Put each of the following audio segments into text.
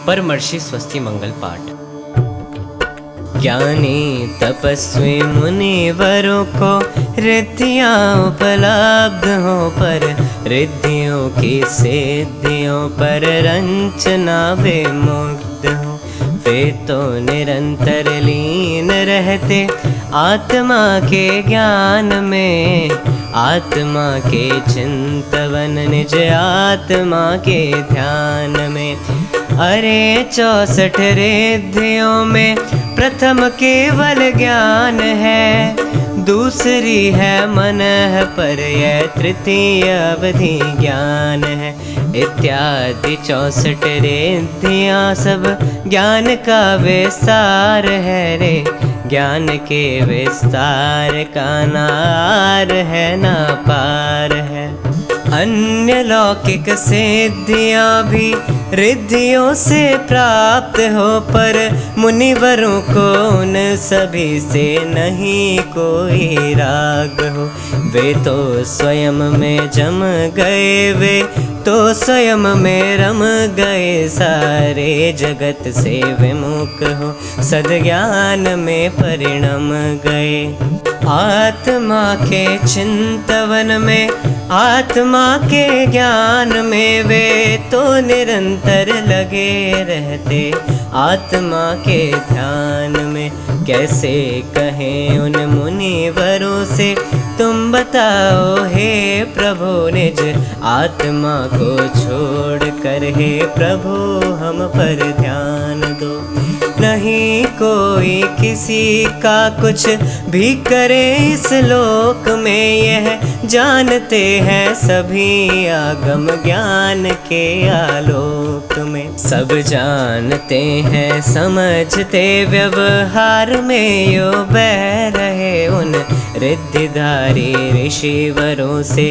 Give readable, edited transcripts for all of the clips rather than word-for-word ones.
परमर्षि स्वस्ति मंगल पाठ। ज्ञानी तपस्वी मुनिवरों को रिद्धियाँ उपलब्ध हो, पर रिद्धियों की सिद्धियों पर रंचना वे मुग्ध हो। वे तो निरंतर लीन रहते आत्मा के ज्ञान में, आत्मा के चिंतवन निज आत्मा के ध्यान में। अरे 64 रिद्धियों में प्रथम केवल ज्ञान है, दूसरी है मन पर, यह तृतीय अवधि ज्ञान है। इत्यादि 64 रिद्धियाँ सब ज्ञान का विस्तार है रे, ज्ञान के विस्तार का नार है ना पार है। अन्य लौकिक सिद्धियाँ भी रिद्धियों से प्राप्त हो, पर मुनिवरों को उन सभी से नहीं कोई राग हो। वे तो स्वयं में जम गए, वे तो स्वयं में रम गए, सारे जगत से विमुख हो सद्ज्ञान में परिणम गए। आत्मा के चिंतवन में, आत्मा के ज्ञान में वे तो निरंतर लगे रहते आत्मा के ध्यान में। कैसे कहें उन मुनिवरों से, तुम बताओ हे प्रभु, निज आत्मा को छोड़ कर हे प्रभु हम पर ध्यान दो। नहीं कोई किसी का कुछ भी करे इस लोक में, यह जानते हैं सभी आगम ज्ञान के आलोक में। सब जानते हैं समझते व्यवहार में, यो बह रहे उन रिद्धिधारी ऋषिवरों से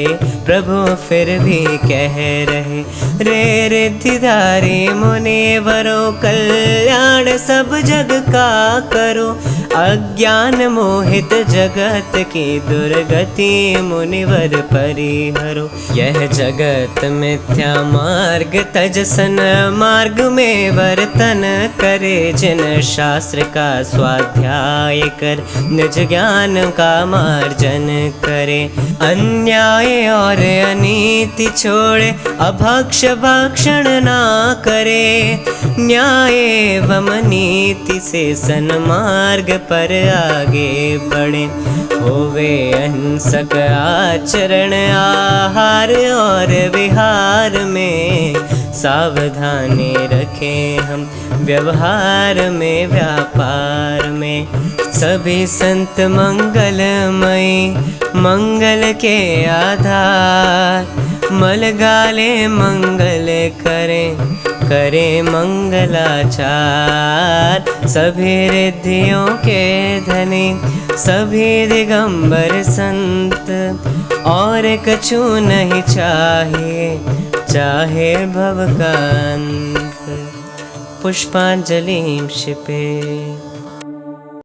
प्रभु फिर भी कह रहे। रे रिद्धिधारी मुनिवरों कल्याण सब जग का करो, अज्ञान मोहित जगत की दुर्गति मुनिवर परिहरो। यह जगत मिथ्या मार्ग तजसन मार्ग में वर्तन करे, जिन शास्त्र का स्वाध्याय कर निज ज्ञान का मार्जन करे। अन्याय और अनीति छोड़े, अभक्ष भक्षण ना करे, न्याय एवं नीति से सन्मार्ग पर आगे बढ़े। होवे अहिंसक आचरण आहार और विहार में, सावधानी रखें हम व्यवहार में व्यापार में। सभी संत मंगलमयी मंगल के आधार, मल गाले मंगल करें करे मंगलाचार। सभी रिद्धियों के धनी सभी दिगंबर संत, और कछु नहीं चाहिए चाहे भव का अंत। पुष्पांजलि क्षिपे।